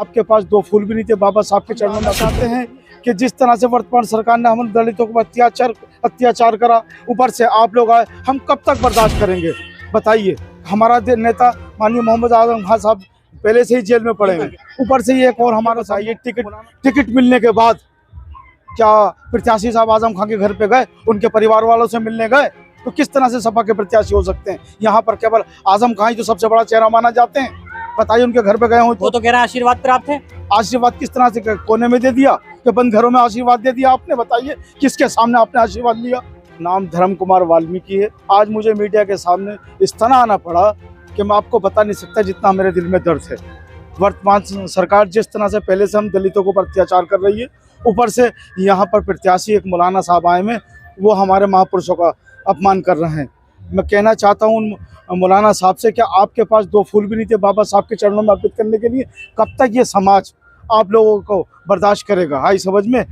आपके पास दो फूल भी नहीं थे, बाबा साहब के चरणों में चाहते हैं कि जिस तरह से वर्तमान सरकार ने हम दलितों को अत्याचार करा, ऊपर से आप लोग आए, हम कब तक बर्दाश्त करेंगे बताइए। हमारा नेता माननीय मोहम्मद आजम खान साहब पहले से ही जेल में पड़े हैं, ऊपर से ये एक और हमारा चाहिए टिकट मिलने के बाद क्या प्रत्याशी साहब आजम खान के घर पे गए, उनके परिवार वालों से मिलने गए, तो किस तरह से सपा के प्रत्याशी हो सकते हैं। यहाँ पर केवल आजम खान ही जो सबसे बड़ा चेहरा माना जाते हैं, बताइए उनके घर पे गए हो वो तो कह रहा है आशीर्वाद प्राप्त है। आशीर्वाद किस तरह से, कोने में दे दिया कि बंद घरों में आशीर्वाद दे दिया आपने, बताइए किसके सामने आपने आशीर्वाद लिया। नाम धर्म कुमार वाल्मीकि है। आज मुझे मीडिया के सामने इस तरह आना पड़ा कि मैं आपको बता नहीं सकता जितना मेरे दिल में दर्द है। वर्तमान सरकार जिस तरह से पहले से हम दलितों को अत्याचार कर रही है, ऊपर से यहाँ पर प्रत्याशी एक मौलाना साहब आए में वो हमारे महापुरुषों का अपमान कर रहे हैं। मैं कहना चाहता हूँ मौलाना साहब से, क्या आपके पास दो फूल भी नहीं थे बाबा साहब के चरणों में अर्पित करने के लिए? कब तक ये समाज आप लोगों को बर्दाश्त करेगा? हाई समझ में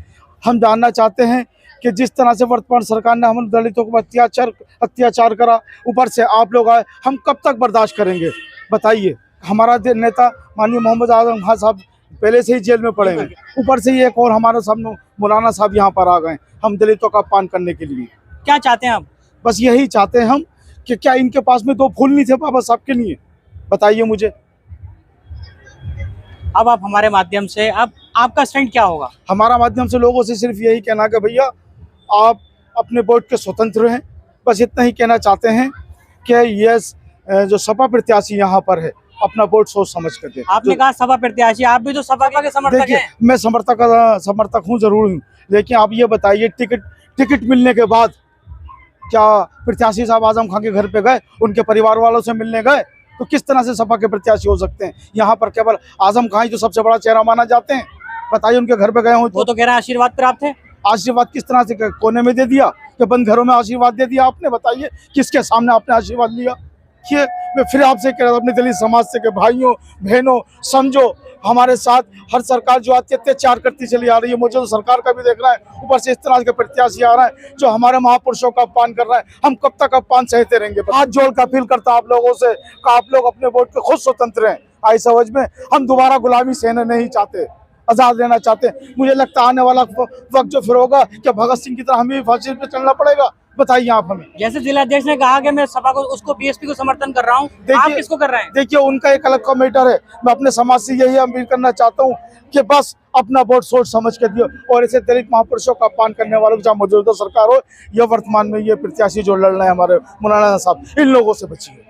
हम जानना चाहते हैं कि जिस तरह से वर्तमान सरकार ने हम दलितों को अत्याचार करा, ऊपर से आप लोग आए, हम कब तक बर्दाश्त करेंगे बताइए। हमारा नेता माननीय मोहम्मद आजम खान साहब पहले से ही जेल में पड़े हैं, ऊपर से ये एक और हमारे सामने मौलाना साहब यहाँ पर आ गए हम दलितों का अपमान करने के लिए। क्या चाहते हैं आप? बस यही चाहते हैं हम कि क्या इनके पास में दो फूल नहीं थे बाबा साहब के लिए? बताइए मुझे। अब आप हमारे माध्यम से, अब आपका स्टैंड क्या होगा? हमारा माध्यम से लोगों से सिर्फ यही कहना कि भैया आप अपने वोट के स्वतंत्र हैं, बस इतना ही कहना चाहते हैं कि ये जो सपा प्रत्याशी यहाँ पर है अपना वोट सोच समझ कर दे। आपने कहा सपा प्रत्याशी, आप भी तो सपा के समर्थक हैं। मैं समर्थक हूँ जरूर हूँ, लेकिन आप ये बताइए टिकट मिलने के बाद क्या प्रत्याशी साहब आजम खान के घर पे गए, उनके परिवार वालों से मिलने गए, तो किस तरह से सपा के प्रत्याशी हो सकते हैं। यहाँ पर केवल आजम खान ही जो सबसे बड़ा चेहरा माना जाते हैं, बताइए उनके घर पे गए हो वो तो कह रहा है आशीर्वाद प्राप्त है। आशीर्वाद किस तरह से, कोने में दे दिया कि बंद घरों में आशीर्वाद दे दिया आपने, बताइए किसके सामने आपने आशीर्वाद लिया। ये मैं फिर आपसे कह रहा हूँ अपने दलित समाज से कि भाइयों बहनों समझो, हमारे साथ हर सरकार जो अत्याचार करती चली आ रही है, मुझे तो सरकार का भी देख रहा है, ऊपर से इस तरह के प्रत्याशी आ रहा है जो हमारे महापुरुषों का अपमान कर रहा है। हम कब तक अपमान सहते रहेंगे? हाथ जोड़ कर अपील करता आप लोगों से कि आप लोग अपने वोट के खुद स्वतंत्र हैं। आई समझ में हम दोबारा गुलामी सहना नहीं चाहते, आजाद रहना चाहते हैं। मुझे लगता है आने वाला वक्त जो फिर होगा कि भगत सिंह की तरह हमें फांसी पे चलना पड़ेगा। बताइए आप हमें। जैसे जिलाध्यक्ष ने कहा कि मैं सपा को, उसको बीएसपी को समर्थन कर रहा हूँ, आप किसको कर रहे हैं? देखिए उनका एक अलग का मैटर है। मैं अपने समाज से यही अपील करना चाहता हूँ कि बस अपना वोट सोच समझ के दियो, और ऐसे दलित महापुरुषों का अपमान करने वालों को, चाहे मौजूदा सरकार हो या वर्तमान में ये प्रत्याशी जो लड़ रहे हैं हमारे मौलाना साहब, इन लोगों से बचिए।